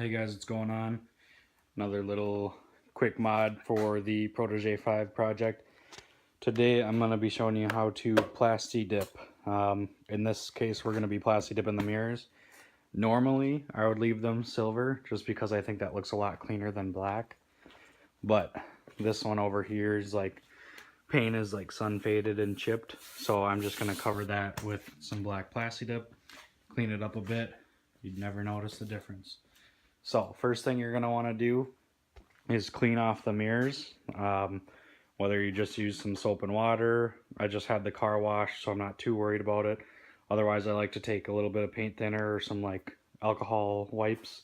Hey guys, what's going on? Another little quick mod for the Protege 5 project. Today I'm going to be showing you how to Plasti-Dip. In this case we're going to be Plasti-Dipping the mirrors. Normally I would leave them silver just because I think that looks a lot cleaner than black. But this one over here is like, paint is like sun faded and chipped. So I'm just going to cover that with some black Plasti-Dip. Clean it up a bit. You'd never notice the difference. So first thing you're going to want to do is clean off the mirrors. Whether you just use some soap and water. I just had the car wash, so I'm not too worried about it. Otherwise I like to take a little bit of paint thinner or some like alcohol wipes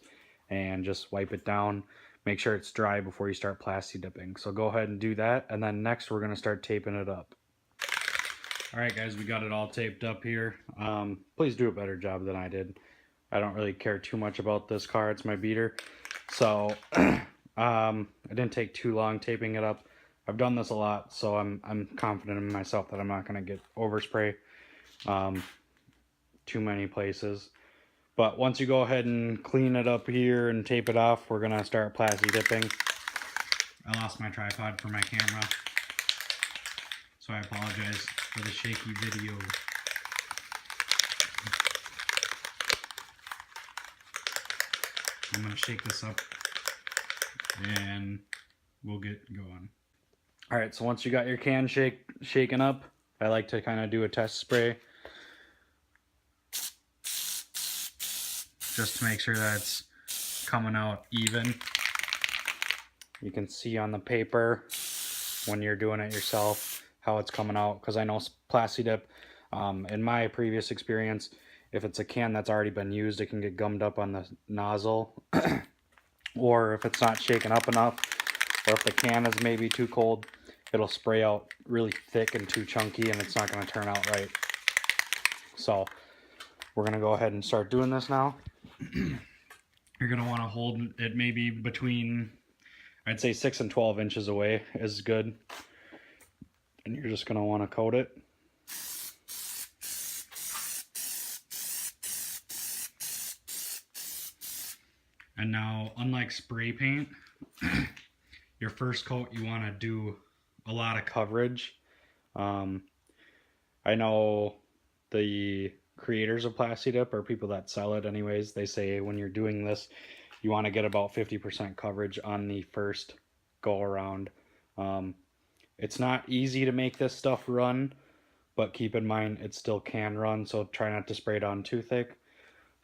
and just wipe it down. Make sure it's dry before you start Plasti-Dipping. So go ahead and do that, and then next we're going to start taping it up. Alright guys, we got it all taped up here. Please do a better job than I did. I don't really care too much about this car, it's my beater. So I didn't take too long taping it up. I've done this a lot, so I'm confident in myself that I'm not going to get overspray too many places. But once you go ahead and clean it up here and tape it off, we're going to start Plasti-Dipping. I lost my tripod for my camera, so I apologize for the shaky video. I'm going to shake this up and we'll get going. Alright, so once you got your can shaken up, I like to kind of do a test spray just to make sure that it's coming out even. You can see on the paper when you're doing it yourself how it's coming out, because I know Plasti-Dip, in my previous experience, if it's a can that's already been used, it can get gummed up on the nozzle. Or if it's not shaken up enough, or if the can is maybe too cold, it'll spray out really thick and too chunky, and it's not going to turn out right. So we're going to go ahead and start doing this now. You're going to want to hold it maybe between, I'd say 6 and 12 inches away is good. And you're just going to want to coat it. And now, unlike spray paint, your first coat you want to do a lot of coverage. I know the creators of Plasti-Dip, or people that sell it anyways, they say when you're doing this, you want to get about 50% coverage on the first go around. It's not easy to make this stuff run, but keep in mind it still can run, so try not to spray it on too thick.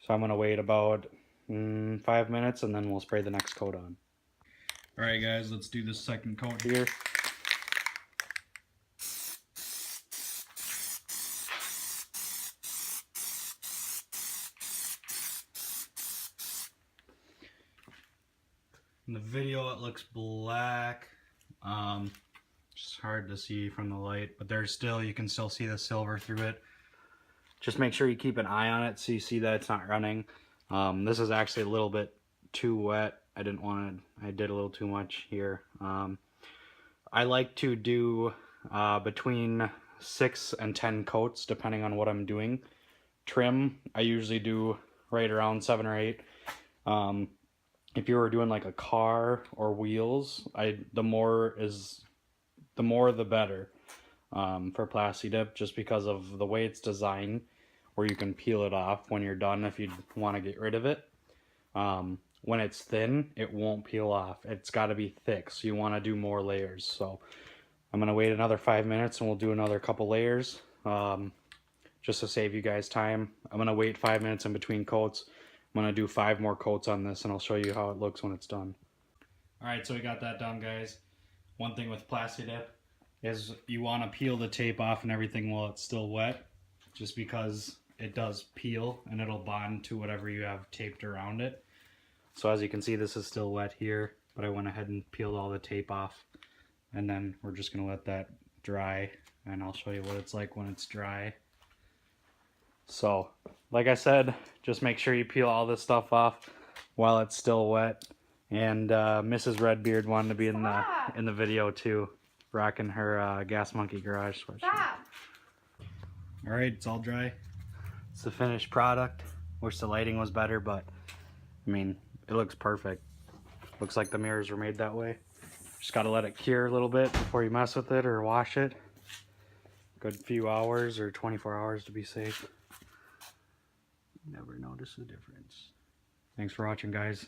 So I'm going to wait about 5 minutes and then we'll spray the next coat on. Alright guys, let's do the second coat here. In the video it looks black. It's hard to see from the light, but you can still see the silver through it. Just make sure you keep an eye on it so you see that it's not running. This is actually a little bit too wet. I did a little too much here. I like to do between 6 and 10 coats depending on what I'm doing. Trim, I usually do right around 7 or 8. If you were doing like a car or wheels, the more the better for Plasti-Dip, just because of the way it's designed, where you can peel it off when you're done if you want to get rid of it. When it's thin, it won't peel off. It's got to be thick, so you want to do more layers. So I'm going to wait another 5 minutes and we'll do another couple layers just to save you guys time. I'm going to wait 5 minutes in between coats. I'm going to do 5 more coats on this and I'll show you how it looks when it's done. Alright, so we got that done, guys. One thing with Plasti-Dip is you want to peel the tape off and everything while it's still wet, just because it does peel and it'll bond to whatever you have taped around it. So as you can see, this is still wet here, but I went ahead and peeled all the tape off, and then we're just going to let that dry, and I'll show you what it's like when it's dry. So like I said, just make sure you peel all this stuff off while it's still wet. And Mrs. Redbeard wanted to be in the video too, rocking her Gas Monkey Garage sweatshirt. Alright, it's all dry. It's the finished product. Wish the lighting was better, but I mean, it looks perfect. Looks like the mirrors were made that way. Just gotta let it cure a little bit before you mess with it or wash it. Good few hours or 24 hours to be safe. Never notice the difference. Thanks for watching, guys.